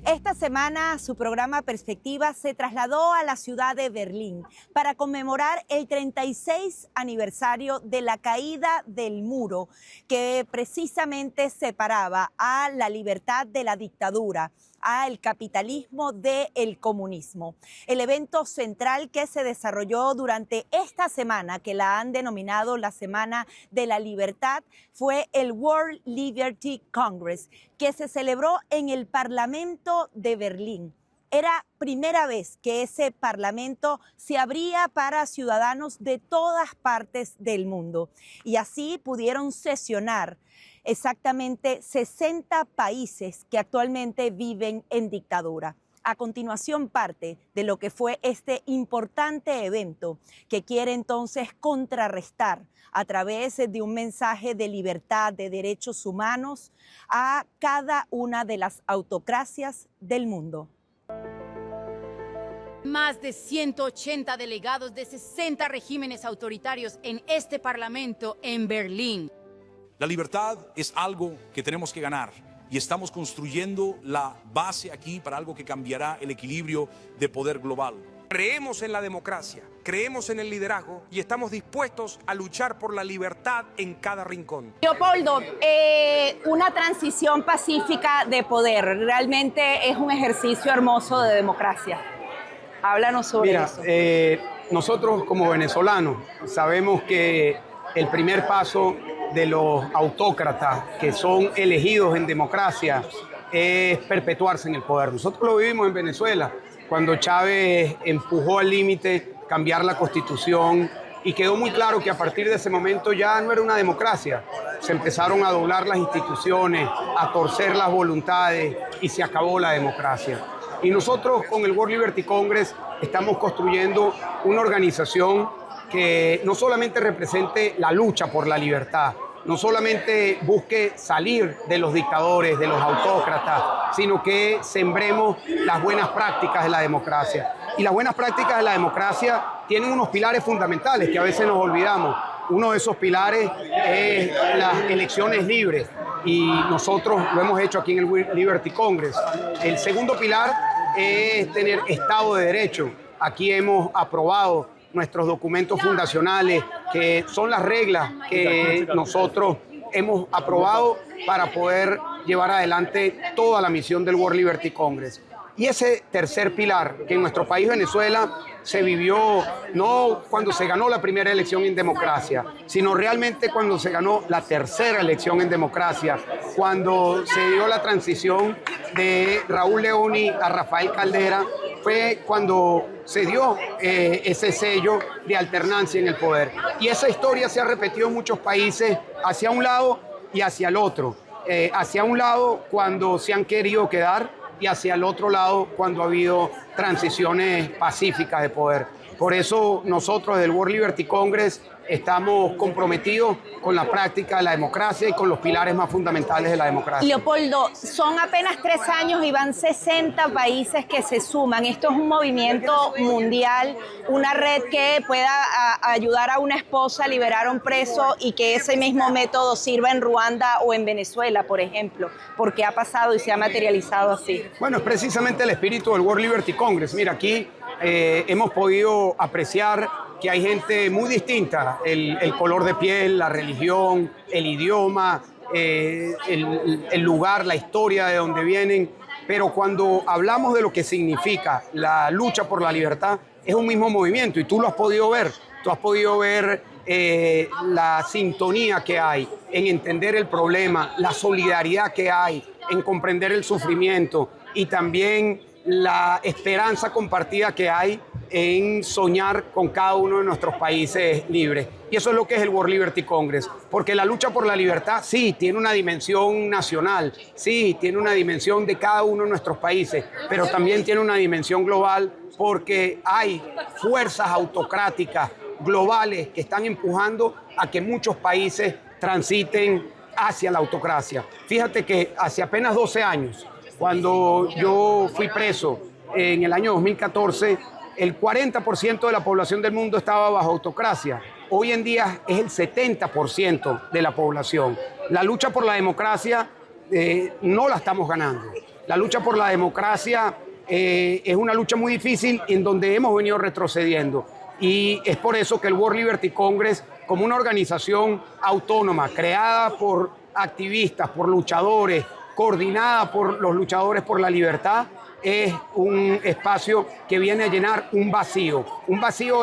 Esta semana su programa Perspectiva se trasladó a la ciudad de Berlín para conmemorar el 36 aniversario de la caída del muro que precisamente separaba a la libertad de la dictadura, al capitalismo del comunismo. El evento central que se desarrolló durante esta semana, que la han denominado la Semana de la Libertad, fue el World Liberty Congress, que se celebró en el Parlamento de Berlín. Era primera vez que ese parlamento se abría para ciudadanos de todas partes del mundo y así pudieron sesionar exactamente 60 países que actualmente viven en dictadura. A continuación, parte de lo que fue este importante evento que quiere entonces contrarrestar a través de un mensaje de libertad, de derechos humanos a cada una de las autocracias del mundo. Más de 180 delegados de 60 regímenes autoritarios en este Parlamento en Berlín. La libertad es algo que tenemos que ganar y estamos construyendo la base aquí para algo que cambiará el equilibrio de poder global. Creemos en la democracia, creemos en el liderazgo y estamos dispuestos a luchar por la libertad en cada rincón. Leopoldo, una transición pacífica de poder realmente es un ejercicio hermoso de democracia. Háblanos sobre eso. Nosotros como venezolanos sabemos que el primer paso de los autócratas que son elegidos en democracia es perpetuarse en el poder. Nosotros lo vivimos en Venezuela, cuando Chávez empujó al límite cambiar la constitución y quedó muy claro que a partir de ese momento ya no era una democracia. Se empezaron a doblar las instituciones, a torcer las voluntades y se acabó la democracia. Y nosotros con el World Liberty Congress estamos construyendo una organización que no solamente represente la lucha por la libertad, no solamente busque salir de los dictadores, de los autócratas, sino que sembremos las buenas prácticas de la democracia. Y las buenas prácticas de la democracia tienen unos pilares fundamentales que a veces nos olvidamos. Uno de esos pilares es las elecciones libres y nosotros lo hemos hecho aquí en el Liberty Congress. El segundo pilar es tener Estado de Derecho. Aquí hemos aprobado nuestros documentos fundacionales, que son las reglas que nosotros hemos aprobado para poder llevar adelante toda la misión del World Liberty Congress. Y ese tercer pilar, que en nuestro país Venezuela se vivió no cuando se ganó la primera elección en democracia, sino realmente cuando se ganó la tercera elección en democracia, cuando se dio la transición de Raúl Leoni a Rafael Caldera, fue cuando se dio ese sello de alternancia en el poder. Y esa historia se ha repetido en muchos países hacia un lado y hacia el otro. Hacia un lado cuando se han querido quedar y hacia el otro lado cuando ha habido transiciones pacíficas de poder. Por eso nosotros del World Liberty Congress estamos comprometidos con la práctica de la democracia y con los pilares más fundamentales de la democracia. Leopoldo, son apenas 3 años y van 60 países que se suman. Esto es un movimiento mundial, una red que pueda ayudar a una esposa a liberar a un preso y que ese mismo método sirva en Ruanda o en Venezuela, por ejemplo, porque ha pasado y se ha materializado así. Bueno, es precisamente el espíritu del World Liberty Congress. Mira, aquí hemos podido apreciar que hay gente muy distinta, el color de piel, la religión, el idioma, el lugar, la historia de donde vienen, pero cuando hablamos de lo que significa la lucha por la libertad, es un mismo movimiento y tú lo has podido ver, la sintonía que hay en entender el problema, la solidaridad que hay en comprender el sufrimiento y también la esperanza compartida que hay en soñar con cada uno de nuestros países libres. Y eso es lo que es el World Liberty Congress, porque la lucha por la libertad sí tiene una dimensión nacional, sí tiene una dimensión de cada uno de nuestros países, pero también tiene una dimensión global porque hay fuerzas autocráticas globales que están empujando a que muchos países transiten hacia la autocracia. Fíjate que hace apenas 12 años, cuando yo fui preso en el año 2014, el 40% de la población del mundo estaba bajo autocracia. Hoy en día es el 70% de la población. La lucha por la democracia no la estamos ganando. La lucha por la democracia es una lucha muy difícil en donde hemos venido retrocediendo. Y es por eso que el World Liberty Congress, como una organización autónoma, creada por activistas, por luchadores, coordinada por los luchadores por la libertad, es un espacio que viene a llenar un vacío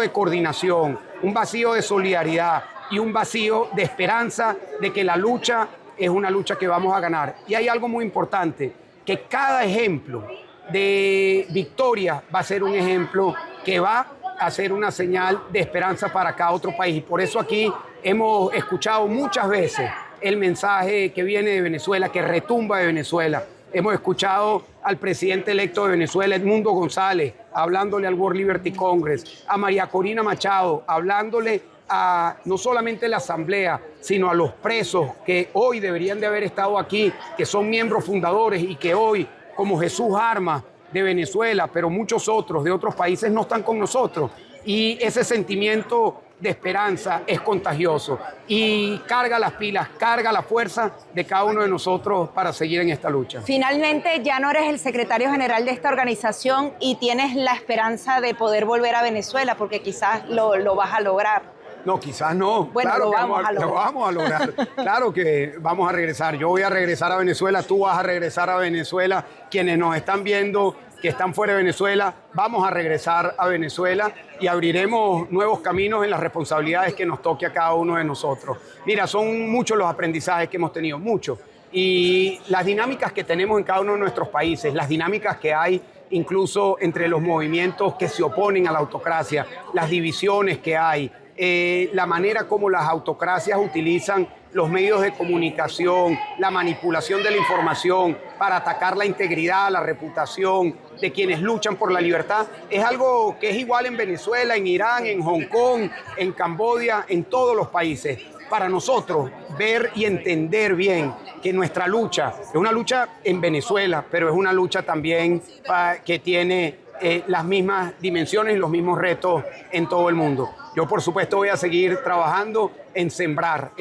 de coordinación, un vacío de solidaridad y un vacío de esperanza de que la lucha es una lucha que vamos a ganar. Y hay algo muy importante, que cada ejemplo de victoria va a ser un ejemplo que va a ser una señal de esperanza para cada otro país. Y por eso aquí hemos escuchado muchas veces el mensaje que viene de Venezuela, que retumba de Venezuela. Hemos escuchado al presidente electo de Venezuela, Edmundo González, hablándole al World Liberty Congress, a María Corina Machado, hablándole a no solamente la Asamblea, sino a los presos que hoy deberían de haber estado aquí, que son miembros fundadores y que hoy, como Jesús Armas de Venezuela, pero muchos otros de otros países no están con nosotros. Y ese sentimiento de esperanza es contagioso y carga las pilas, carga la fuerza de cada uno de nosotros para seguir en esta lucha. Finalmente ya no eres el secretario general de esta organización y tienes la esperanza de poder volver a Venezuela, porque quizás lo vas a lograr. No, quizás no. Bueno, claro lo que vamos a lograr. Claro que vamos a regresar. Yo voy a regresar a Venezuela, tú vas a regresar a Venezuela. Quienes nos están viendo, que están fuera de Venezuela, vamos a regresar a Venezuela y abriremos nuevos caminos en las responsabilidades que nos toque a cada uno de nosotros. Mira, son muchos los aprendizajes que hemos tenido, muchos. Y las dinámicas que tenemos en cada uno de nuestros países, las dinámicas que hay incluso entre los movimientos que se oponen a la autocracia, las divisiones que hay, la manera como las autocracias utilizan los medios de comunicación, la manipulación de la información para atacar la integridad, la reputación de quienes luchan por la libertad, es algo que es igual en Venezuela, en Irán, en Hong Kong, en Camboya, en todos los países. Para nosotros, ver y entender bien que nuestra lucha es una lucha en Venezuela, pero es una lucha también que tiene las mismas dimensiones y los mismos retos en todo el mundo. Yo, por supuesto, voy a seguir trabajando en sembrar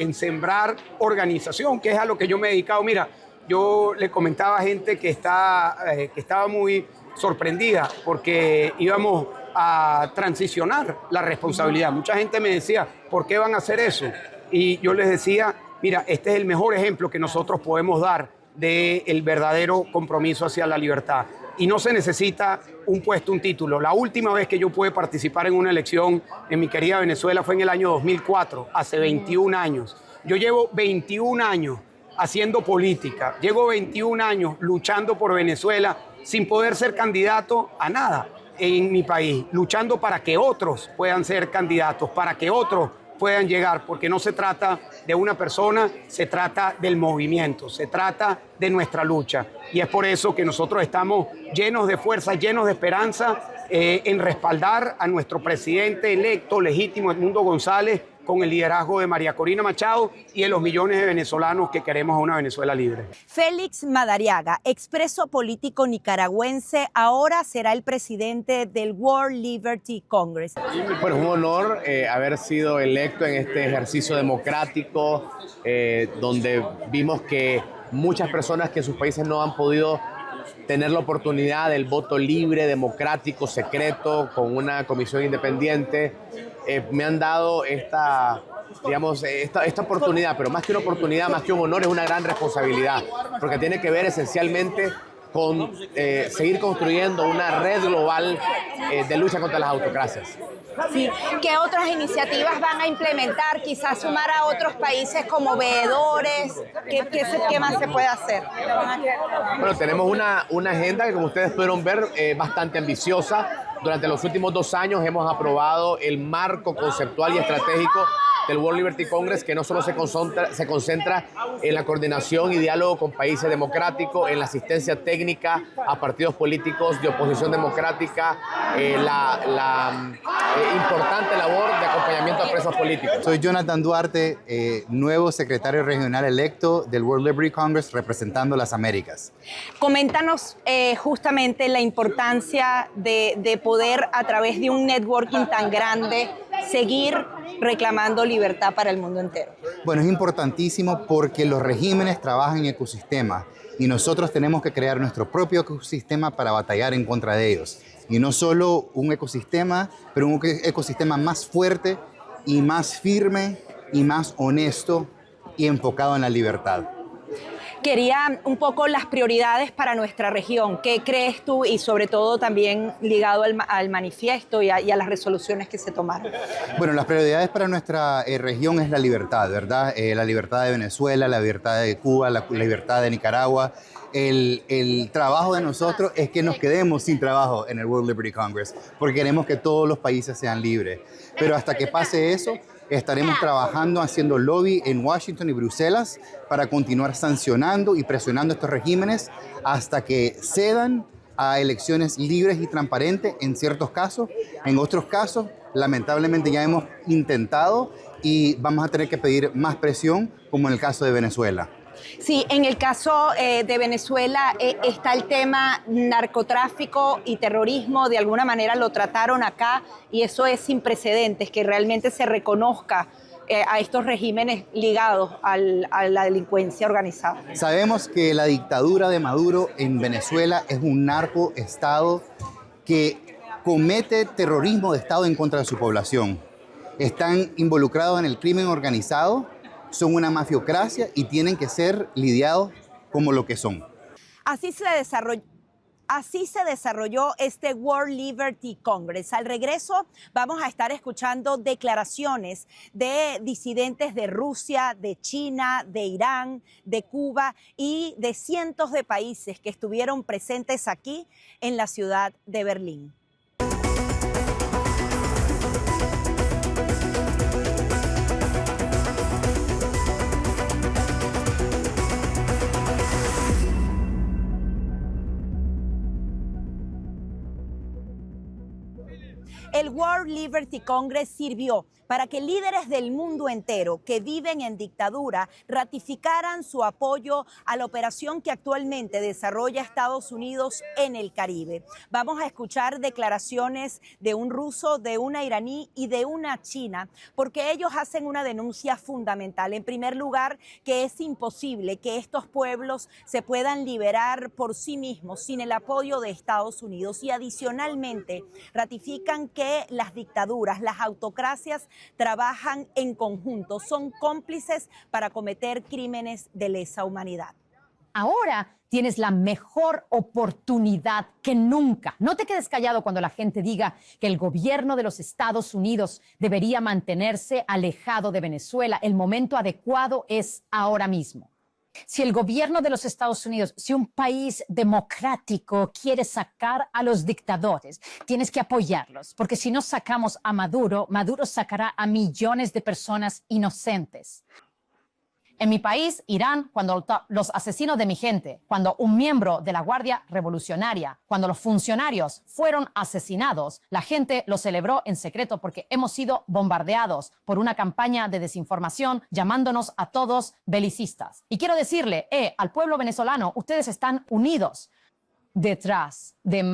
organización, que es a lo que yo me he dedicado. Mira, yo le comentaba a gente que estaba muy sorprendida porque íbamos a transicionar la responsabilidad. Mucha gente me decía, ¿por qué van a hacer eso? Y yo les decía, mira, este es el mejor ejemplo que nosotros podemos dar del verdadero compromiso hacia la libertad. Y no se necesita un puesto, un título. La última vez que yo pude participar en una elección en mi querida Venezuela fue en el año 2004, hace 21 años. Yo llevo 21 años haciendo política, llevo 21 años luchando por Venezuela sin poder ser candidato a nada en mi país, luchando para que otros puedan ser candidatos, para que otros puedan llegar, porque no se trata de una persona, se trata del movimiento, se trata de nuestra lucha. Y es por eso que nosotros estamos llenos de fuerza, llenos de esperanza en respaldar a nuestro presidente electo, legítimo, Edmundo González, con el liderazgo de María Corina Machado y de los millones de venezolanos que queremos una Venezuela libre. Félix Madariaga, expreso político nicaragüense, ahora será el presidente del World Liberty Congress. Bueno, es un honor haber sido electo en este ejercicio democrático, donde vimos que muchas personas que en sus países no han podido tener la oportunidad del voto libre, democrático, secreto, con una comisión independiente, me han dado esta oportunidad, pero más que una oportunidad, más que un honor, es una gran responsabilidad, porque tiene que ver esencialmente con seguir construyendo una red global de lucha contra las autocracias. Sí. ¿Qué otras iniciativas van a implementar? Quizás sumar a otros países como veedores. ¿Qué más se puede hacer? Bueno, tenemos una agenda que, como ustedes pudieron ver, bastante ambiciosa. Durante los últimos 2 años hemos aprobado el marco conceptual y estratégico del World Liberty Congress, que no solo se concentra en la coordinación y diálogo con países democráticos, en la asistencia técnica a partidos políticos de oposición democrática, la importante labor de acompañamiento a presos políticos. Soy Jonathan Duarte, nuevo secretario regional electo del World Liberty Congress representando las Américas. Coméntanos justamente la importancia de poder, a través de un networking tan grande, seguir reclamando libertad para el mundo entero? Bueno, es importantísimo porque los regímenes trabajan en ecosistemas y nosotros tenemos que crear nuestro propio ecosistema para batallar en contra de ellos. Y no solo un ecosistema, pero un ecosistema más fuerte y más firme y más honesto y enfocado en la libertad. Quería un poco las prioridades para nuestra región. ¿Qué crees tú? Y sobre todo también ligado al manifiesto y a las resoluciones que se tomaron. Bueno, las prioridades para nuestra región es la libertad, ¿verdad? La libertad de Venezuela, la libertad de Cuba, la libertad de Nicaragua. El trabajo de nosotros es que nos quedemos sin trabajo en el World Liberty Congress, porque queremos que todos los países sean libres. Pero hasta que pase eso, estaremos trabajando, haciendo lobby en Washington y Bruselas para continuar sancionando y presionando a estos regímenes hasta que cedan a elecciones libres y transparentes en ciertos casos. En otros casos, lamentablemente ya hemos intentado y vamos a tener que pedir más presión, como en el caso de Venezuela. Sí, en el caso de Venezuela está el tema narcotráfico y terrorismo. De alguna manera lo trataron acá y eso es sin precedentes, que realmente se reconozca a estos regímenes ligados a la delincuencia organizada. Sabemos que la dictadura de Maduro en Venezuela es un narcoestado que comete terrorismo de Estado en contra de su población. Están involucrados en el crimen organizado, son una mafiocracia y tienen que ser lidiados como lo que son. Así se desarrolló este World Liberty Congress. Al regreso vamos a estar escuchando declaraciones de disidentes de Rusia, de China, de Irán, de Cuba y de cientos de países que estuvieron presentes aquí en la ciudad de Berlín. El World Liberty Congress sirvió para que líderes del mundo entero que viven en dictadura ratificaran su apoyo a la operación que actualmente desarrolla Estados Unidos en el Caribe. Vamos a escuchar declaraciones de un ruso, de una iraní y de una china, porque ellos hacen una denuncia fundamental. En primer lugar, que es imposible que estos pueblos se puedan liberar por sí mismos sin el apoyo de Estados Unidos, y adicionalmente ratifican que las dictaduras, las autocracias trabajan en conjunto, son cómplices para cometer crímenes de lesa humanidad. Ahora tienes la mejor oportunidad que nunca. No te quedes callado cuando la gente diga que el gobierno de los Estados Unidos debería mantenerse alejado de Venezuela. El momento adecuado es ahora mismo. Si el gobierno de los Estados Unidos, si un país democrático quiere sacar a los dictadores, tienes que apoyarlos, porque si no sacamos a Maduro, Maduro sacará a millones de personas inocentes. En mi país, Irán, cuando los asesinos de mi gente, cuando un miembro de la Guardia Revolucionaria, cuando los funcionarios fueron asesinados, la gente lo celebró en secreto porque hemos sido bombardeados por una campaña de desinformación llamándonos a todos belicistas. Y quiero decirle al pueblo venezolano, ustedes están unidos detrás de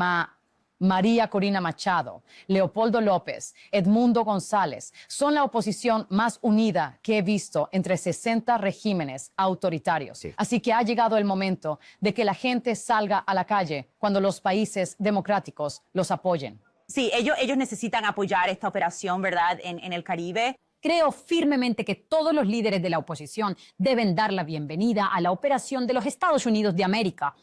María Corina Machado, Leopoldo López, Edmundo González. Son la oposición más unida que he visto entre 60 regímenes autoritarios. Sí. Así que ha llegado el momento de que la gente salga a la calle cuando los países democráticos los apoyen. Sí, ellos necesitan apoyar esta operación, ¿verdad?, en el Caribe. Creo firmemente que todos los líderes de la oposición deben dar la bienvenida a la operación de los Estados Unidos de América.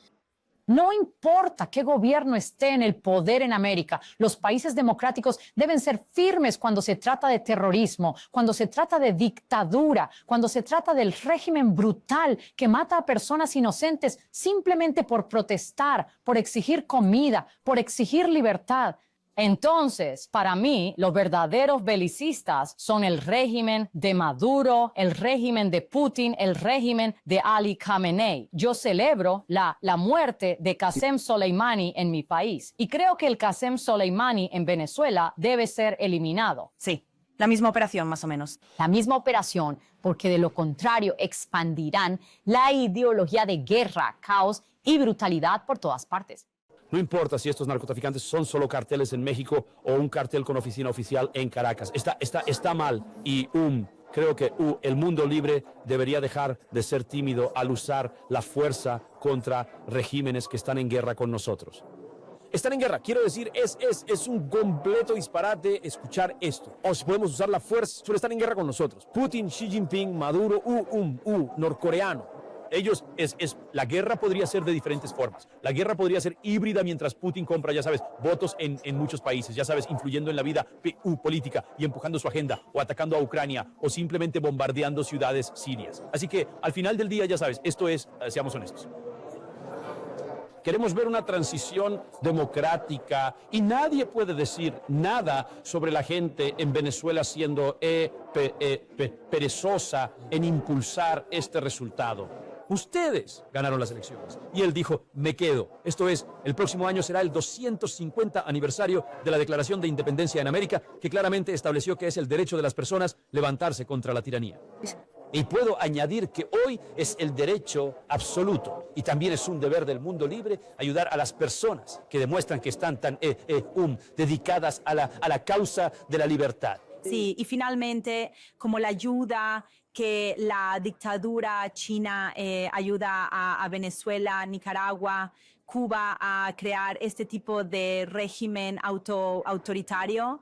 No importa qué gobierno esté en el poder en América, los países democráticos deben ser firmes cuando se trata de terrorismo, cuando se trata de dictadura, cuando se trata del régimen brutal que mata a personas inocentes simplemente por protestar, por exigir comida, por exigir libertad. Entonces, para mí, los verdaderos belicistas son el régimen de Maduro, el régimen de Putin, el régimen de Ali Khamenei. Yo celebro la muerte de Qasem Soleimani en mi país y creo que el Qasem Soleimani en Venezuela debe ser eliminado. Sí, la misma operación más o menos. La misma operación, porque de lo contrario expandirán la ideología de guerra, caos y brutalidad por todas partes. No importa si estos narcotraficantes son solo carteles en México o un cartel con oficina oficial en Caracas. Está mal y creo que el mundo libre debería dejar de ser tímido al usar la fuerza contra regímenes que están en guerra con nosotros. Están en guerra, quiero decir, es un completo disparate escuchar esto. O si podemos usar la fuerza, solo están en guerra con nosotros. Putin, Xi Jinping, Maduro, norcoreano. La guerra podría ser de diferentes formas. La guerra podría ser híbrida mientras Putin compra, ya sabes, votos en muchos países, ya sabes, influyendo en la vida política y empujando su agenda, o atacando a Ucrania, o simplemente bombardeando ciudades sirias. Así que al final del día, ya sabes, esto es, seamos honestos. Queremos ver una transición democrática y nadie puede decir nada sobre la gente en Venezuela siendo perezosa en impulsar este resultado. Ustedes ganaron las elecciones. Y él dijo, me quedo. Esto es, el próximo año será el 250 aniversario de la Declaración de Independencia en América, que claramente estableció que es el derecho de las personas levantarse contra la tiranía. Y puedo añadir que hoy es el derecho absoluto y también es un deber del mundo libre ayudar a las personas que demuestran que están tan dedicadas a la causa de la libertad. Sí, y finalmente, como la ayuda que la dictadura china ayuda a Venezuela, Nicaragua, Cuba a crear este tipo de régimen autoritario.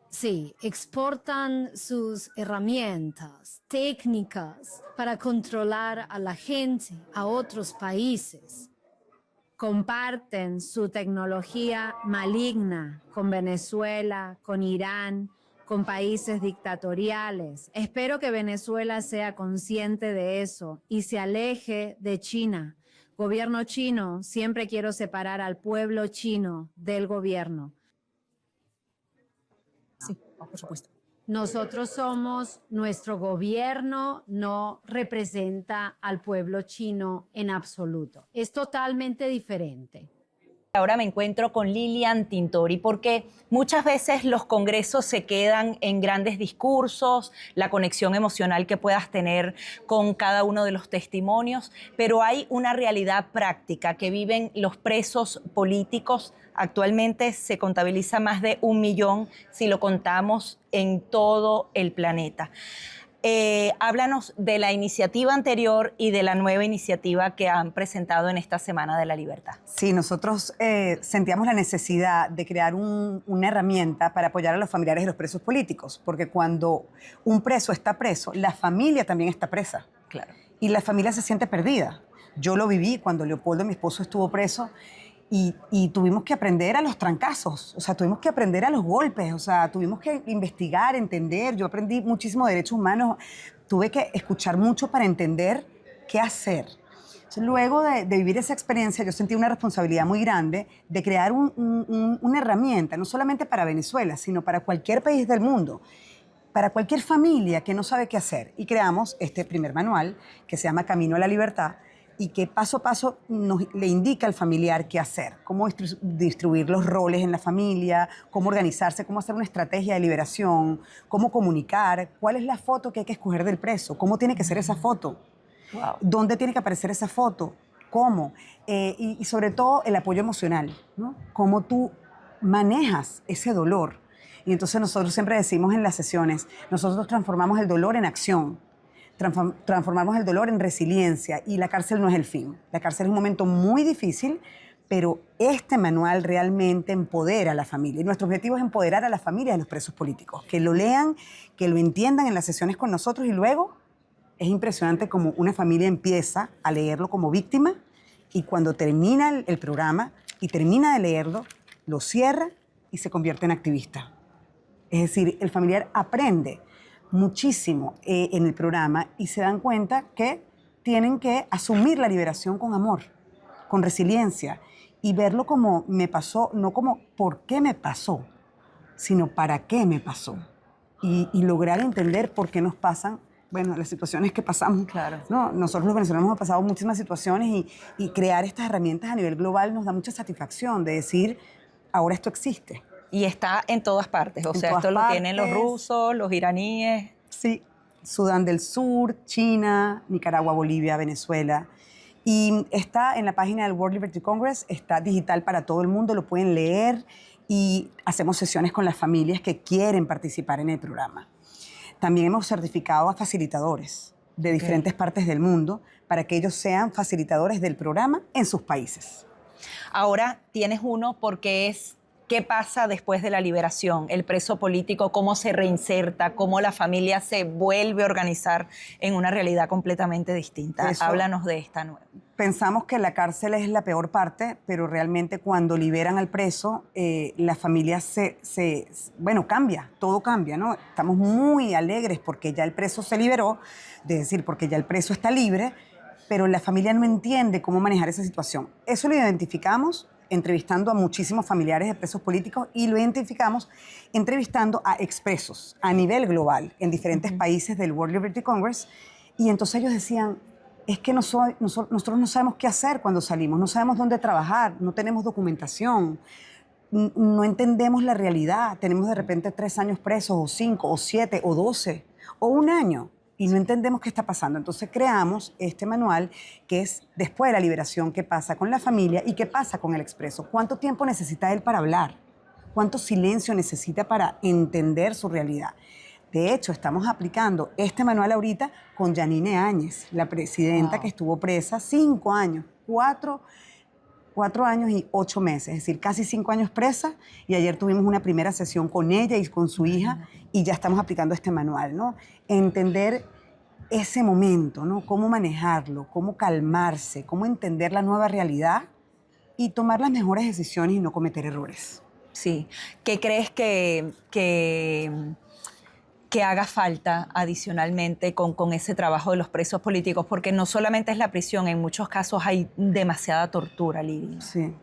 Sí, exportan sus herramientas, técnicas para controlar a la gente a otros países. Comparten su tecnología maligna con Venezuela, con Irán, con países dictatoriales. Espero que Venezuela sea consciente de eso y se aleje de China. Gobierno chino, siempre quiero separar al pueblo chino del gobierno. Sí, por supuesto. Nosotros somos, nuestro gobierno no representa al pueblo chino en absoluto. Es totalmente diferente. Ahora me encuentro con Lilian Tintori porque muchas veces los congresos se quedan en grandes discursos, la conexión emocional que puedas tener con cada uno de los testimonios, pero hay una realidad práctica que viven los presos políticos. Actualmente se contabiliza más de 1 millón si lo contamos en todo el planeta. Háblanos de la iniciativa anterior y de la nueva iniciativa que han presentado en esta Semana de la Libertad. Sí, nosotros sentíamos la necesidad de crear una herramienta para apoyar a los familiares de los presos políticos, porque cuando un preso está preso, la familia también está presa. Claro. Y la familia se siente perdida. Yo lo viví cuando Leopoldo, mi esposo, estuvo preso. Y tuvimos que aprender a los trancazos, o sea, tuvimos que aprender a los golpes, o sea, tuvimos que investigar, entender. Yo aprendí muchísimo de derechos humanos, tuve que escuchar mucho para entender qué hacer. Entonces, luego de vivir esa experiencia, yo sentí una responsabilidad muy grande de crear una herramienta, no solamente para Venezuela, sino para cualquier país del mundo, para cualquier familia que no sabe qué hacer. Y creamos este primer manual que se llama Camino a la Libertad, y que paso a paso le indica al familiar qué hacer, cómo distribuir los roles en la familia, cómo organizarse, cómo hacer una estrategia de liberación, cómo comunicar, cuál es la foto que hay que escoger del preso, cómo tiene que ser esa foto, dónde tiene que aparecer esa foto, cómo, y sobre todo el apoyo emocional, ¿no? Cómo tú manejas ese dolor. Y entonces nosotros siempre decimos en las sesiones, nosotros transformamos el dolor en acción. Transformamos el dolor en resiliencia y la cárcel no es el fin. La cárcel es un momento muy difícil, pero este manual realmente empodera a la familia. Y nuestro objetivo es empoderar a la familia de los presos políticos, que lo lean, que lo entiendan en las sesiones con nosotros y luego es impresionante como una familia empieza a leerlo como víctima y cuando termina el programa y termina de leerlo, lo cierra y se convierte en activista. Es decir, el familiar aprende muchísimo en el programa y se dan cuenta que tienen que asumir la liberación con amor, con resiliencia y verlo como me pasó, no como por qué me pasó, sino para qué me pasó y lograr entender por qué nos pasan, bueno, las situaciones que pasamos. Claro. ¿No? Nosotros los venezolanos hemos pasado muchísimas situaciones y crear estas herramientas a nivel global nos da mucha satisfacción de decir, ahora esto existe. Y está en todas partes, o sea, esto lo tienen los rusos, los iraníes. Sí, Sudán del Sur, China, Nicaragua, Bolivia, Venezuela. Y está en la página del World Liberty Congress, está digital para todo el mundo, lo pueden leer y hacemos sesiones con las familias que quieren participar en el programa. También hemos certificado a facilitadores de diferentes partes del mundo para que ellos sean facilitadores del programa en sus países. Ahora tienes uno porque es qué pasa después de la liberación, el preso político, cómo se reinserta, cómo la familia se vuelve a organizar en una realidad completamente distinta. Háblanos de esta nueva. Pensamos que la cárcel es la peor parte, pero realmente cuando liberan al preso, la familia bueno, cambia, todo cambia, ¿no? Estamos muy alegres porque ya el preso se liberó, es decir, porque ya el preso está libre, pero la familia no entiende cómo manejar esa situación. Eso lo identificamos entrevistando a muchísimos familiares de presos políticos y lo identificamos entrevistando a expresos a nivel global en diferentes países del World Liberty Congress. Y entonces ellos decían, es que nosotros no sabemos qué hacer cuando salimos, no sabemos dónde trabajar, no tenemos documentación, no entendemos la realidad. Tenemos de repente 3 años presos, o 5, o 7, o 12, o 1 año. Y no entendemos qué está pasando. Entonces creamos este manual que es después de la liberación, qué pasa con la familia y qué pasa con el expreso. ¿Cuánto tiempo necesita él para hablar? ¿Cuánto silencio necesita para entender su realidad? De hecho, estamos aplicando este manual ahorita con Yanine Áñez, la presidenta que estuvo presa 5 años, 4 años y 8 meses, es decir, casi 5 años presa, y ayer tuvimos una primera sesión con ella y con su hija y ya estamos aplicando este manual, ¿no? Entender ese momento, ¿no? Cómo manejarlo, cómo calmarse, cómo entender la nueva realidad y tomar las mejores decisiones y no cometer errores. Sí. ¿Qué crees que haga falta adicionalmente con ese trabajo de los presos políticos? Porque no solamente es la prisión, en muchos casos hay demasiada tortura, Lidia. Sí.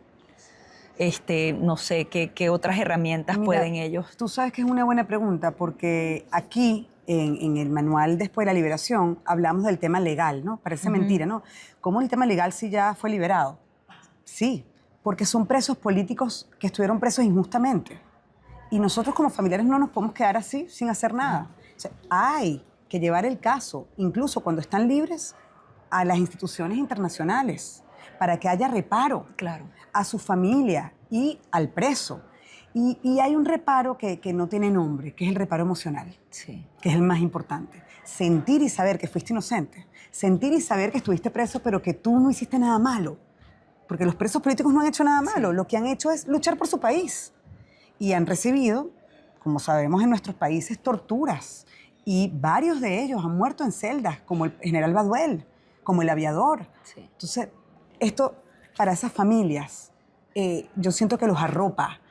No sé, ¿qué otras herramientas pueden ellos? Tú sabes que es una buena pregunta porque aquí en el manual después de la liberación hablamos del tema legal, ¿no? Parece mentira, ¿no? ¿Cómo el tema legal si ya fue liberado? Sí, porque son presos políticos que estuvieron presos injustamente. Y nosotros como familiares no nos podemos quedar así sin hacer nada. O sea, hay que llevar el caso, incluso cuando están libres, a las instituciones internacionales para que haya reparo a su familia y al preso. Y hay un reparo que no tiene nombre, que es el reparo emocional, que es el más importante. Sentir y saber que fuiste inocente. Sentir y saber que estuviste preso, pero que tú no hiciste nada malo. Porque los presos políticos no han hecho nada malo. Lo que han hecho es luchar por su país. Y han recibido, como sabemos en nuestros países, torturas. Y varios de ellos han muerto en celdas, como el general Baduel, como el aviador. Entonces, esto para esas familias, yo siento que los arropa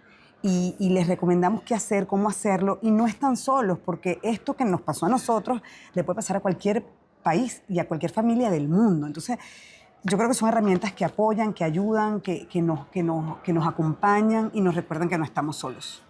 y les recomendamos qué hacer, cómo hacerlo. Y no están solos, porque esto que nos pasó a nosotros le puede pasar a cualquier país y a cualquier familia del mundo. Entonces, yo creo que son herramientas que apoyan, que ayudan, que nos acompañan y nos recuerdan que no estamos solos.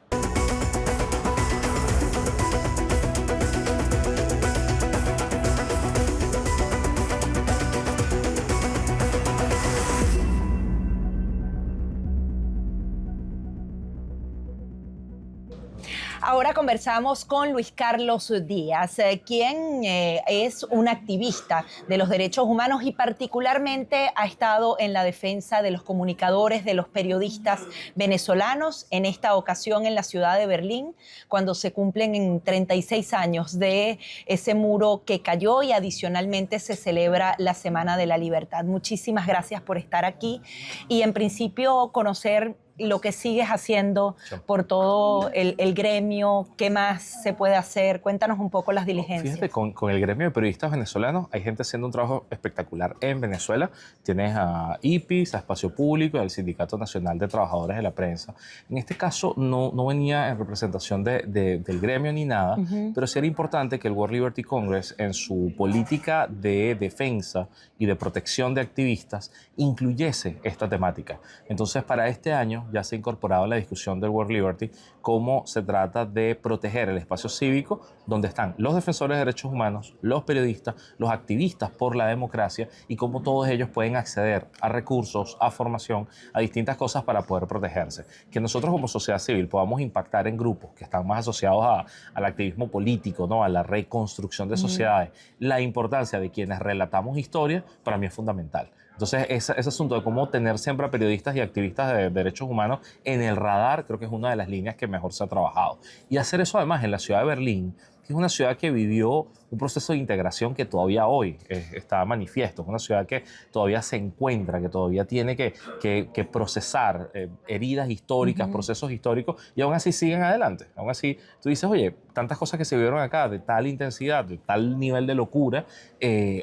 Ahora conversamos con Luis Carlos Díaz, quien es un activista de los derechos humanos y particularmente ha estado en la defensa de los comunicadores, de los periodistas venezolanos, en esta ocasión en la ciudad de Berlín, cuando se cumplen 36 años de ese muro que cayó y adicionalmente se celebra la Semana de la Libertad. Muchísimas gracias por estar aquí y en principio conocer lo que sigues haciendo por todo el gremio, qué más se puede hacer. Cuéntanos un poco las diligencias. Fíjate, con el gremio de periodistas venezolanos hay gente haciendo un trabajo espectacular en Venezuela. Tienes a IPIS, a Espacio Público y al Sindicato Nacional de Trabajadores de la Prensa. En este caso no venía en representación del gremio ni nada, pero sí era importante que el World Liberty Congress en su política de defensa y de protección de activistas incluyese esta temática. Entonces, para este año ya se ha incorporado a la discusión del World Liberty cómo se trata de proteger el espacio cívico donde están los defensores de derechos humanos, los periodistas, los activistas por la democracia y cómo todos ellos pueden acceder a recursos, a formación, a distintas cosas para poder protegerse. Que nosotros como sociedad civil podamos impactar en grupos que están más asociados al activismo político, ¿no? A la reconstrucción de sociedades. La importancia de quienes relatamos historia para mí es fundamental. Entonces, ese asunto de cómo tener siempre a periodistas y activistas de derechos humanos en el radar, creo que es una de las líneas que mejor se ha trabajado. Y hacer eso además en la ciudad de Berlín, que es una ciudad que vivió un proceso de integración que todavía hoy está manifiesto. Es una ciudad que todavía se encuentra, que todavía tiene que procesar heridas históricas, procesos históricos, y aún así siguen adelante. Aún así, tú dices, oye, tantas cosas que se vieron acá, de tal intensidad, de tal nivel de locura,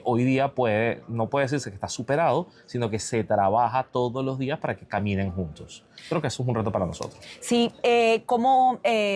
hoy día no puede decirse que está superado, sino que se trabaja todos los días para que caminen juntos. Creo que eso es un reto para nosotros. Sí,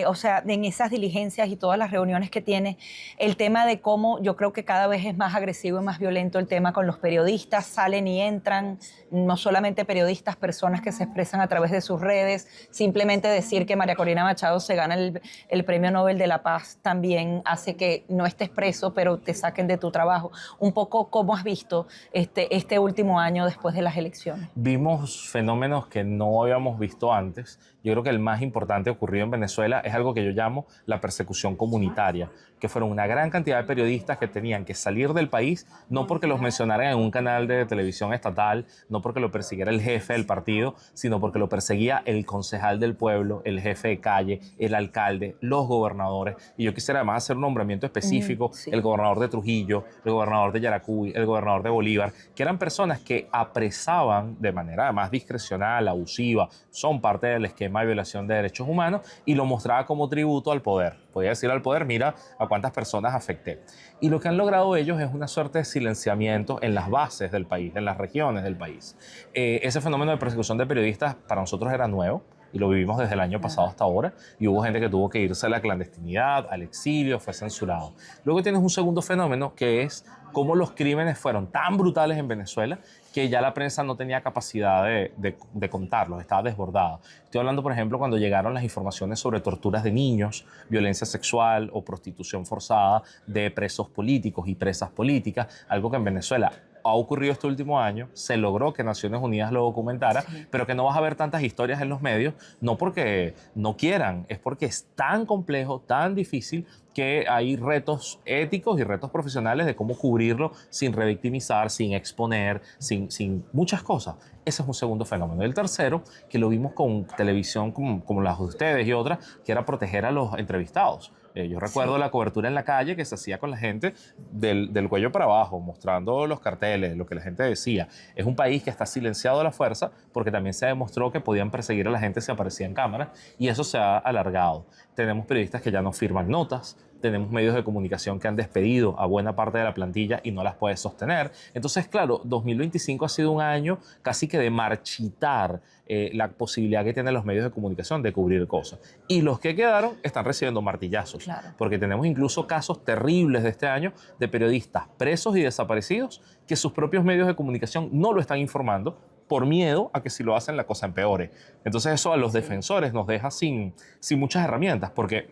o sea, en esas diligencias y todas las reuniones que tiene, el tema de cómo yo creo que cada vez es más agresivo y más violento el tema con los periodistas, salen y entran, no solamente periodistas, personas que se expresan a través de sus redes, simplemente decir que María Corina Machado se gana el Premio Nobel de la Paz también hace que no estés preso, pero te saquen de tu trabajo. Un poco, ¿cómo has visto este último año después de las elecciones? Vimos fenómenos que no habíamos visto antes. Yo creo que el más importante ocurrido en Venezuela es algo que yo llamo la persecución comunitaria, que fueron una gran cantidad de periodistas que tenían que salir del país, no porque los mencionaran en un canal de televisión estatal, no porque lo persiguiera el jefe del partido, sino porque lo perseguía el concejal del pueblo, el jefe de calle, el alcalde, los gobernadores. Y yo quisiera además hacer un nombramiento específico, el gobernador de Trujillo, el gobernador de Yaracuy, el gobernador de Bolívar, que eran personas que apresaban de manera además discrecional, abusiva, son parte del esquema de violación de derechos humanos, y lo mostraba como tributo al poder. Podía decir al poder, mira a cuántas personas afecté. Y lo que han logrado ellos es una suerte de silenciamiento en las bases del país, en las regiones del país. Ese fenómeno de persecución de periodistas para nosotros era nuevo, y lo vivimos desde el año pasado hasta ahora, y hubo gente que tuvo que irse a la clandestinidad, al exilio, fue censurado. Luego tienes un segundo fenómeno, que es cómo los crímenes fueron tan brutales en Venezuela que ya la prensa no tenía capacidad de contarlos, estaba desbordada. Estoy hablando, por ejemplo, cuando llegaron las informaciones sobre torturas de niños, violencia sexual o prostitución forzada de presos políticos y presas políticas, algo que en Venezuela ha ocurrido este último año, se logró que Naciones Unidas lo documentara, pero que no vas a ver tantas historias en los medios, no porque no quieran, es porque es tan complejo, tan difícil, que hay retos éticos y retos profesionales de cómo cubrirlo sin revictimizar, sin exponer, sin muchas cosas. Ese es un segundo fenómeno. El tercero, que lo vimos con televisión como las de ustedes y otras, que era proteger a los entrevistados. Yo recuerdo la cobertura en la calle que se hacía con la gente del cuello para abajo, mostrando los carteles, lo que la gente decía. Es un país que está silenciado a la fuerza porque también se demostró que podían perseguir a la gente si aparecía en cámara, y eso se ha alargado. Tenemos periodistas que ya no firman notas, tenemos medios de comunicación que han despedido a buena parte de la plantilla y no las puede sostener. Entonces, claro, 2025 ha sido un año casi que de marchitar la posibilidad que tienen los medios de comunicación de cubrir cosas. Y los que quedaron están recibiendo martillazos, porque tenemos incluso casos terribles de este año de periodistas presos y desaparecidos que sus propios medios de comunicación no lo están informando por miedo a que si lo hacen la cosa empeore. Entonces eso a los defensores nos deja sin muchas herramientas, porque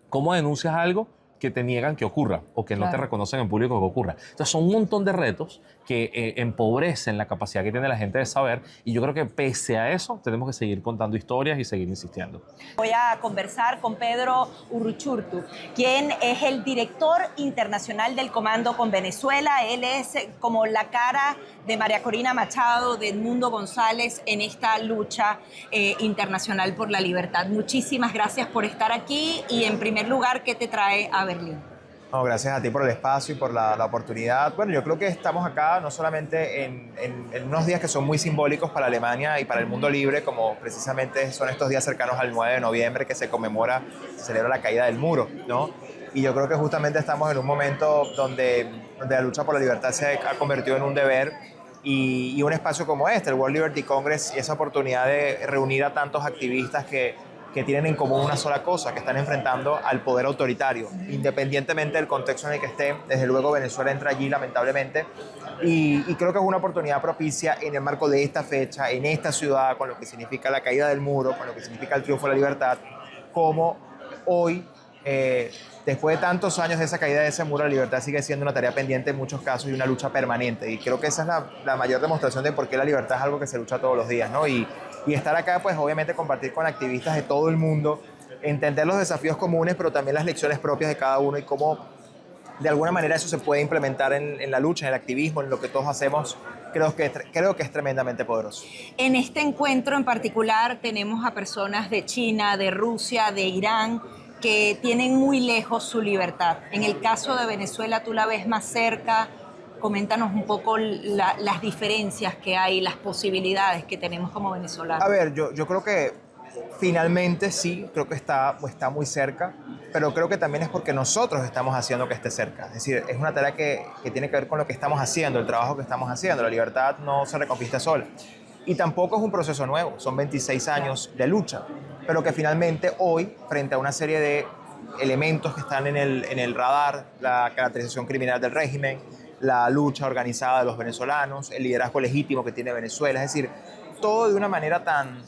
¿cómo denuncias algo que te niegan que ocurra o que no te reconocen en público que ocurra? Entonces son un montón de retos que empobrecen la capacidad que tiene la gente de saber, y yo creo que pese a eso tenemos que seguir contando historias y seguir insistiendo. Voy a conversar con Pedro Uruchurtu, quien es el director internacional del Comando con Venezuela. Él es como la cara de María Corina Machado, de Edmundo González en esta lucha internacional por la libertad. Muchísimas gracias por estar aquí, y en primer lugar, ¿qué te trae a Berlín? No, gracias a ti por el espacio y por la oportunidad. Bueno, yo creo que estamos acá no solamente en unos días que son muy simbólicos para Alemania y para el mundo libre, como precisamente son estos días cercanos al 9 de noviembre que se celebra la caída del muro, ¿no? Y yo creo que justamente estamos en un momento donde la lucha por la libertad se ha convertido en un deber, y un espacio como este, el World Liberty Congress, y esa oportunidad de reunir a tantos activistas que tienen en común una sola cosa, que están enfrentando al poder autoritario, independientemente del contexto en el que estén. Desde luego Venezuela entra allí, lamentablemente, y creo que es una oportunidad propicia en el marco de esta fecha, en esta ciudad, con lo que significa la caída del muro, con lo que significa el triunfo de la libertad, como hoy, después de tantos años de esa caída de ese muro, la libertad sigue siendo una tarea pendiente en muchos casos y una lucha permanente, y creo que esa es la mayor demostración de por qué la libertad es algo que se lucha todos los días, ¿no? Y estar acá, pues obviamente compartir con activistas de todo el mundo, entender los desafíos comunes, pero también las lecciones propias de cada uno, y cómo de alguna manera eso se puede implementar en la lucha, en el activismo, en lo que todos hacemos creo que es tremendamente poderoso. En este encuentro en particular tenemos a personas de China, de Rusia, de Irán, que tienen muy lejos su libertad. En el caso de Venezuela, tú la ves más cerca. Coméntanos un poco las diferencias que hay, las posibilidades que tenemos como venezolanos. A ver, yo creo que finalmente sí, creo que está muy cerca, pero creo que también es porque nosotros estamos haciendo que esté cerca. Es decir, es una tarea que tiene que ver con lo que estamos haciendo, el trabajo que estamos haciendo. La libertad no se reconquista sola. Y tampoco es un proceso nuevo, son 26 años de lucha, pero que finalmente hoy, frente a una serie de elementos que están en el radar, la caracterización criminal del régimen, la lucha organizada de los venezolanos, el liderazgo legítimo que tiene Venezuela, es decir, todo de una manera tan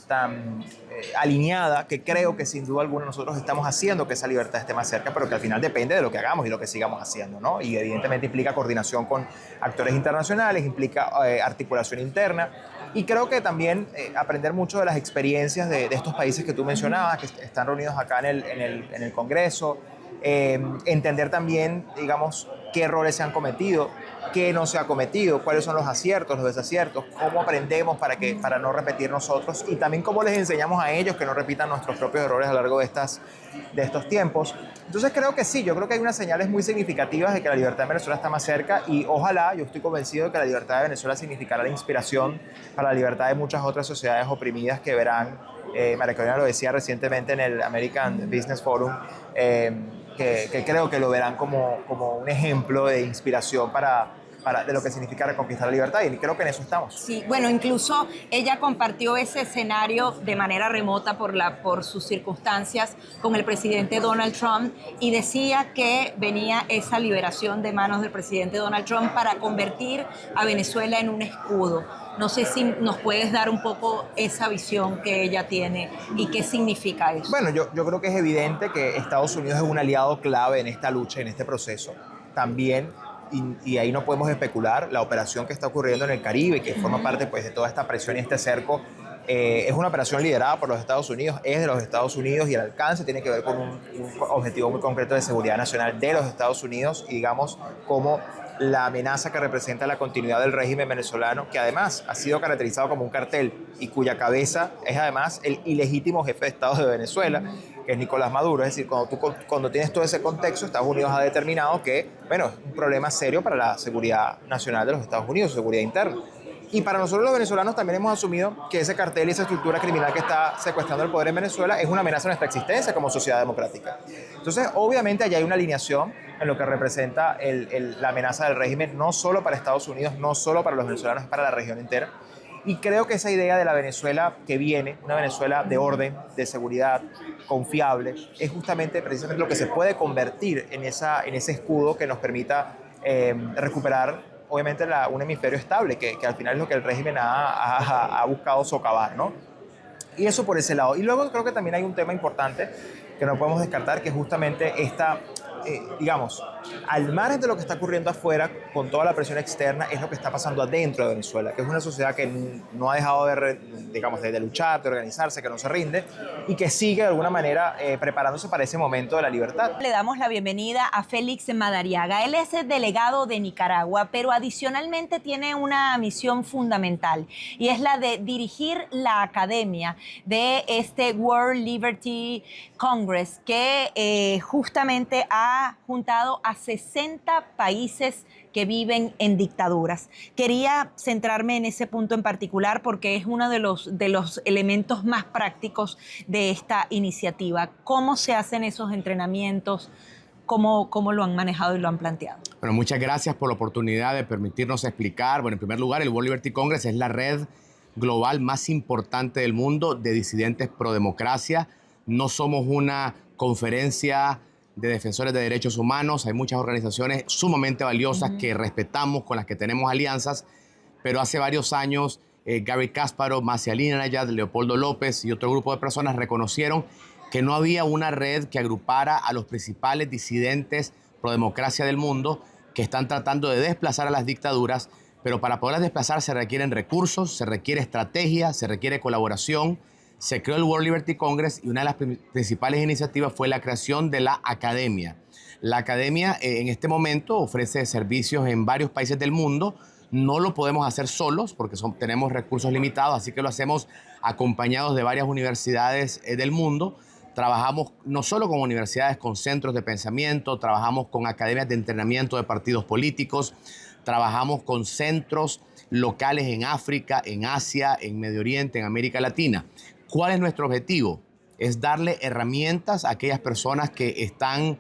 alineada que creo que sin duda alguna nosotros estamos haciendo que esa libertad esté más cerca, pero que al final depende de lo que hagamos y lo que sigamos haciendo, ¿no? Y evidentemente implica coordinación con actores internacionales, implica articulación interna, y creo que también aprender mucho de las experiencias de estos países que tú mencionabas, que están reunidos acá en el Congreso, entender también, digamos, qué errores se han cometido, qué no se ha cometido, cuáles son los aciertos, los desaciertos, cómo aprendemos para no repetir nosotros y también cómo les enseñamos a ellos que no repitan nuestros propios errores a lo largo de estos tiempos. Entonces creo que sí, yo creo que hay unas señales muy significativas de que la libertad de Venezuela está más cerca y ojalá, yo estoy convencido de que la libertad de Venezuela significará la inspiración para la libertad de muchas otras sociedades oprimidas que verán, María Carolina lo decía recientemente en el American Business Forum, que creo que lo verán como un ejemplo de inspiración de lo que significa reconquistar la libertad, y creo que en eso estamos. Sí, bueno, incluso ella compartió ese escenario de manera remota por sus circunstancias con el presidente Donald Trump y decía que venía esa liberación de manos del presidente Donald Trump para convertir a Venezuela en un escudo. No sé si nos puedes dar un poco esa visión que ella tiene y qué significa eso. Bueno, yo creo que es evidente que Estados Unidos es un aliado clave en esta lucha, en este proceso. También, y ahí no podemos especular, la operación que está ocurriendo en el Caribe, que forma parte pues, de toda esta presión y este cerco, es una operación liderada por los Estados Unidos, es de los Estados Unidos y el alcance tiene que ver con un objetivo muy concreto de seguridad nacional de los Estados Unidos y digamos como la amenaza que representa la continuidad del régimen venezolano, que además ha sido caracterizado como un cartel y cuya cabeza es además el ilegítimo jefe de Estado de Venezuela, que es Nicolás Maduro. Es decir, cuando tienes todo ese contexto, Estados Unidos ha determinado que, bueno, es un problema serio para la seguridad nacional de los Estados Unidos, seguridad interna. Y para nosotros los venezolanos también hemos asumido que ese cartel y esa estructura criminal que está secuestrando el poder en Venezuela es una amenaza a nuestra existencia como sociedad democrática. Entonces, obviamente, allá hay una alineación en lo que representa la amenaza del régimen, no solo para Estados Unidos, no solo para los venezolanos, para la región entera. Y creo que esa idea de la Venezuela que viene, una Venezuela de orden, de seguridad, confiable, es justamente precisamente lo que se puede convertir en ese escudo que nos permita recuperar obviamente un hemisferio estable, que al final es lo que el régimen ha buscado socavar, ¿no? Y eso por ese lado. Y luego creo que también hay un tema importante que no podemos descartar, que justamente esta, digamos, al margen de lo que está ocurriendo afuera, con toda la presión externa, es lo que está pasando adentro de Venezuela, que es una sociedad que no ha dejado de luchar, de organizarse, que no se rinde y que sigue de alguna manera preparándose para ese momento de la libertad. Le damos la bienvenida a Félix Madariaga. Él es el delegado de Nicaragua, pero adicionalmente tiene una misión fundamental y es la de dirigir la academia de este World Liberty Congress, que justamente ha juntado a 60 países que viven en dictaduras. Quería centrarme en ese punto en particular porque es uno de los elementos más prácticos de esta iniciativa. ¿Cómo se hacen esos entrenamientos? ¿Cómo lo han manejado y lo han planteado? Bueno, muchas gracias por la oportunidad de permitirnos explicar. Bueno, en primer lugar, el World Liberty Congress es la red global más importante del mundo de disidentes pro democracia. No somos una conferencia de defensores de derechos humanos, hay muchas organizaciones sumamente valiosas que respetamos, con las que tenemos alianzas, pero hace varios años Gary Kasparov, Masih Alinejad, Leopoldo López y otro grupo de personas reconocieron que no había una red que agrupara a los principales disidentes pro democracia del mundo que están tratando de desplazar a las dictaduras, pero para poderlas desplazar se requieren recursos, se requiere estrategia, se requiere colaboración. Se creó el World Liberty Congress y una de las principales iniciativas fue la creación de la academia. La academia en este momento ofrece servicios en varios países del mundo, No lo podemos hacer solos porque tenemos recursos limitados, así que lo hacemos acompañados de varias universidades del mundo. Trabajamos no solo con universidades, con centros de pensamiento, trabajamos con academias de entrenamiento de partidos políticos, trabajamos con centros locales en África, en Asia, en Medio Oriente, en América Latina. ¿Cuál es nuestro objetivo? Es darle herramientas a aquellas personas que están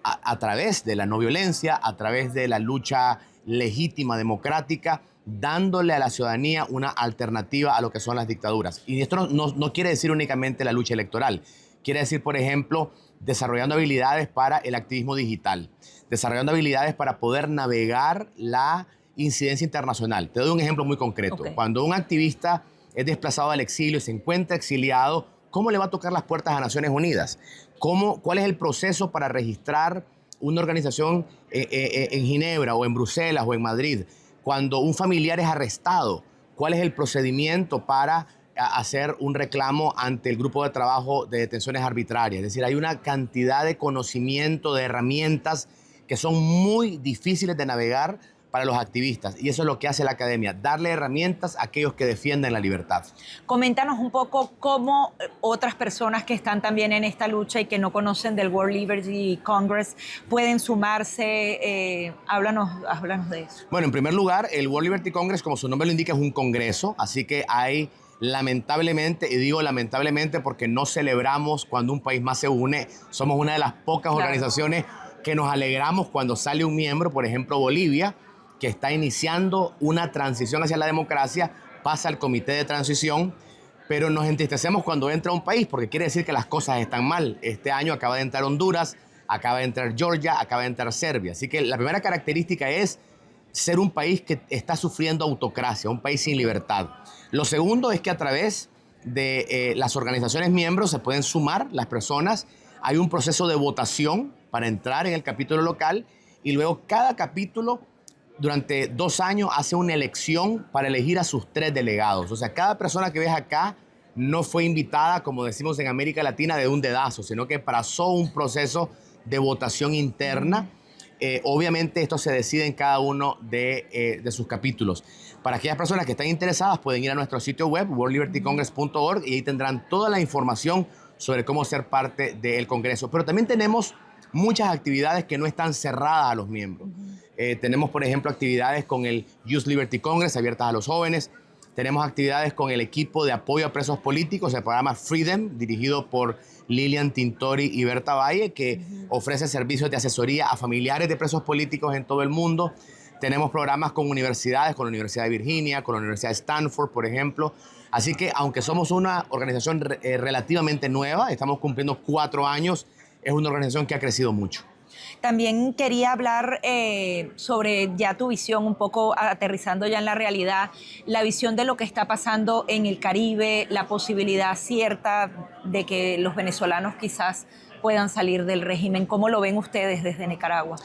a través de la no violencia, a través de la lucha legítima, democrática, dándole a la ciudadanía una alternativa a lo que son las dictaduras. Y esto no quiere decir únicamente la lucha electoral. Quiere decir, por ejemplo, desarrollando habilidades para el activismo digital, desarrollando habilidades para poder navegar la incidencia internacional. Te doy un ejemplo muy concreto. Cuando un activista es desplazado al exilio y se encuentra exiliado, ¿cómo le va a tocar las puertas a Naciones Unidas? ¿Cuál es el proceso para registrar una organización en Ginebra o en Bruselas o en Madrid? Cuando un familiar es arrestado, ¿cuál es el procedimiento para hacer un reclamo ante el grupo de trabajo de detenciones arbitrarias? Es decir, hay una cantidad de conocimiento, de herramientas que son muy difíciles de navegar para los activistas. Y eso es lo que hace la academia, darle herramientas a aquellos que defienden la libertad. Coméntanos un poco cómo otras personas que están también en esta lucha y que no conocen del World Liberty Congress pueden sumarse. Háblanos de eso. Bueno, en primer lugar, el World Liberty Congress, como su nombre lo indica, es un congreso, así que hay, lamentablemente, y digo lamentablemente porque no celebramos cuando un país más se une, somos una de las pocas organizaciones que nos alegramos cuando sale un miembro, por ejemplo Bolivia, que está iniciando una transición hacia la democracia, pasa al comité de transición, pero nos entristecemos cuando entra un país, porque quiere decir que las cosas están mal. Este año acaba de entrar Honduras, acaba de entrar Georgia, acaba de entrar Serbia. Así que la primera característica es ser un país que está sufriendo autocracia, un país sin libertad. Lo segundo es que a través de las organizaciones miembros se pueden sumar las personas. Hay un proceso de votación para entrar en el capítulo local y luego cada capítulo durante 2 años hace una elección para elegir a sus 3 delegados. O sea, cada persona que ves acá no fue invitada, como decimos en América Latina, de un dedazo, sino que pasó un proceso de votación interna. Obviamente esto se decide en cada uno de sus capítulos. Para aquellas personas que están interesadas pueden ir a nuestro sitio web, worldlibertycongress.org, y ahí tendrán toda la información sobre cómo ser parte del Congreso. Pero también tenemos muchas actividades que no están cerradas a los miembros. Tenemos, por ejemplo, actividades con el Youth Liberty Congress abiertas a los jóvenes. Tenemos actividades con el equipo de apoyo a presos políticos, el programa Freedom, dirigido por Lilian Tintori y Berta Valle, que ofrece servicios de asesoría a familiares de presos políticos en todo el mundo. Tenemos programas con universidades, con la Universidad de Virginia, con la Universidad de Stanford, por ejemplo. Así que, aunque somos una organización relativamente nueva, estamos cumpliendo 4 años, es una organización que ha crecido mucho. También quería hablar sobre ya tu visión, un poco aterrizando ya en la realidad, la visión de lo que está pasando en el Caribe, la posibilidad cierta de que los venezolanos quizás puedan salir del régimen. ¿Cómo lo ven ustedes desde Nicaragua?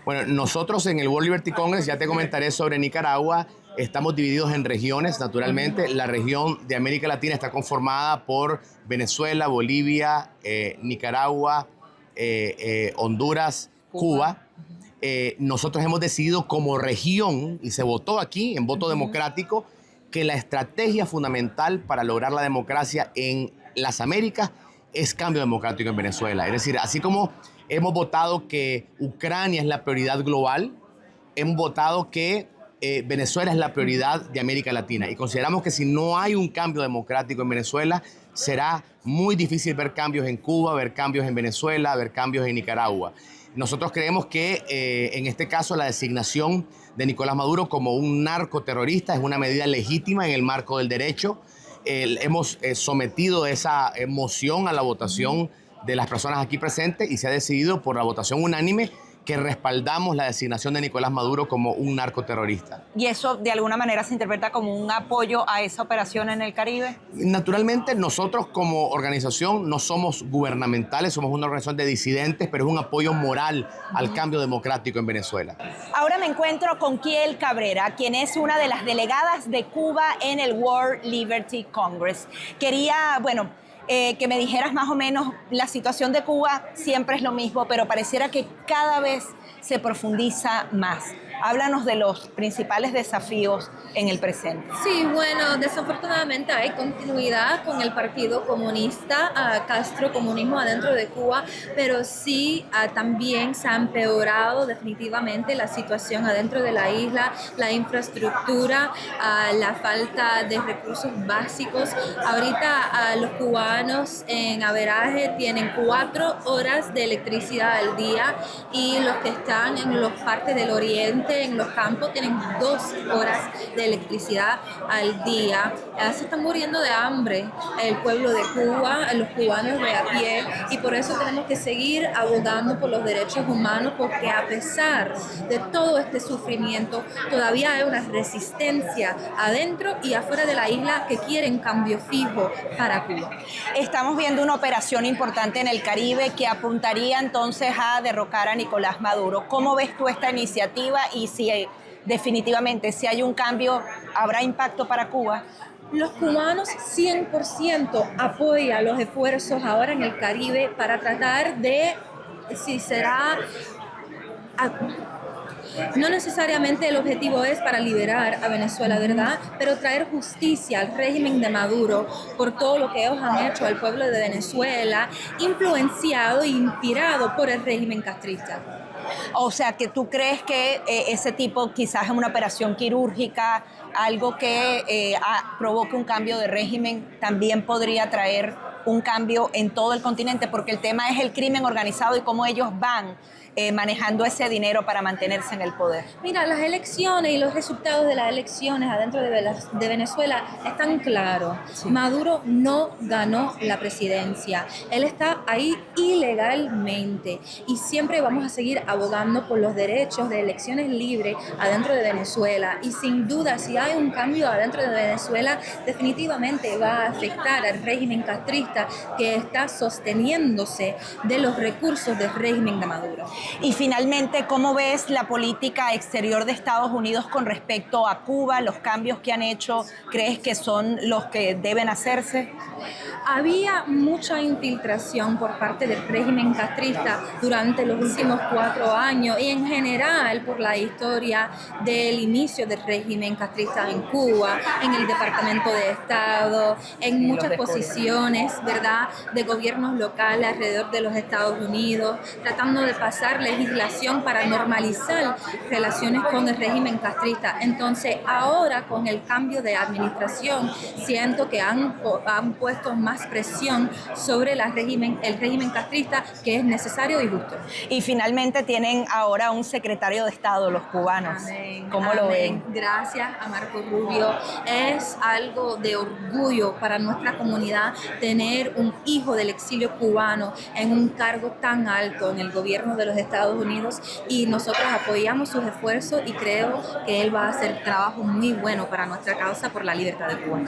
Bueno, nosotros en el World Liberty Congress, ya te comentaré sobre Nicaragua, estamos divididos en regiones, naturalmente. La región de América Latina está conformada por Venezuela, Bolivia, Nicaragua, Honduras, Cuba. Nosotros hemos decidido como región, y se votó aquí en voto democrático, que la estrategia fundamental para lograr la democracia en las Américas es cambio democrático en Venezuela. Es decir, así como hemos votado que Ucrania es la prioridad global, hemos votado que Venezuela es la prioridad de América Latina. Y consideramos que si no hay un cambio democrático en Venezuela, será muy difícil ver cambios en Cuba, ver cambios en Venezuela, ver cambios en Nicaragua. Nosotros creemos que en este caso la designación de Nicolás Maduro como un narcoterrorista es una medida legítima en el marco del derecho. Hemos sometido esa moción a la votación de las personas aquí presentes y se ha decidido por la votación unánime que respaldamos la designación de Nicolás Maduro como un narcoterrorista. ¿Y eso de alguna manera se interpreta como un apoyo a esa operación en el Caribe? Naturalmente, nosotros como organización no somos gubernamentales, somos una organización de disidentes, pero es un apoyo moral al cambio democrático en Venezuela. Ahora me encuentro con Kiel Cabrera, quien es una de las delegadas de Cuba en el World Liberty Congress. Quería, que me dijeras más o menos, la situación de Cuba siempre es lo mismo, pero pareciera que cada vez se profundiza más. Háblanos de los principales desafíos en el presente. Sí, bueno, desafortunadamente hay continuidad con el Partido Comunista, castrocomunismo adentro de Cuba, pero sí también se ha empeorado definitivamente la situación adentro de la isla, la infraestructura, la falta de recursos básicos. Ahorita los cubanos en averaje tienen 4 horas de electricidad al día y los que están en las partes del oriente, en los campos, tienen 2 horas de electricidad al día. Se están muriendo de hambre el pueblo de Cuba, los cubanos de a pie, y por eso tenemos que seguir abogando por los derechos humanos, porque a pesar de todo este sufrimiento, todavía hay una resistencia adentro y afuera de la isla que quieren cambio fijo para Cuba. Estamos viendo una operación importante en el Caribe que apuntaría entonces a derrocar a Nicolás Maduro. ¿Cómo ves tú esta iniciativa y si definitivamente si hay un cambio, habrá impacto para Cuba? Los cubanos 100% apoyan los esfuerzos ahora en el Caribe para tratar de, si será... No necesariamente el objetivo es para liberar a Venezuela, ¿verdad? Pero traer justicia al régimen de Maduro por todo lo que ellos han hecho al pueblo de Venezuela, influenciado e inspirado por el régimen castrista. O sea, que tú crees que ese tipo quizás es una operación quirúrgica, algo que provoque un cambio de régimen, también podría traer un cambio en todo el continente, porque el tema es el crimen organizado y cómo ellos van manejando ese dinero para mantenerse en el poder. Mira, las elecciones y los resultados de las elecciones adentro de Venezuela están claros. Sí. Maduro no ganó la presidencia. Él está ahí ilegalmente y siempre vamos a seguir abogando por los derechos de elecciones libres adentro de Venezuela. Y sin duda, si hay un cambio adentro de Venezuela, definitivamente va a afectar al régimen castrista que está sosteniéndose de los recursos del régimen de Maduro. Y finalmente, ¿cómo ves la política exterior de Estados Unidos con respecto a Cuba? ¿Los cambios que han hecho, crees que son los que deben hacerse? Había mucha infiltración por parte del régimen castrista durante los últimos 4 años y en general por la historia del inicio del régimen castrista en Cuba, en el Departamento de Estado, en muchas posiciones, ¿verdad?, de gobiernos locales alrededor de los Estados Unidos, tratando de pasar legislación para normalizar relaciones con el régimen castrista. Entonces, ahora con el cambio de administración, siento que han puesto más presión sobre el régimen castrista, que es necesario y justo. Y finalmente tienen ahora un secretario de Estado, los cubanos. Amén. ¿Cómo lo ven? Gracias a Marco Rubio. Es algo de orgullo para nuestra comunidad tener un hijo del exilio cubano en un cargo tan alto en el gobierno de los Estados Unidos, y nosotros apoyamos sus esfuerzos y creo que él va a hacer trabajo muy bueno para nuestra causa por la libertad de Cuba.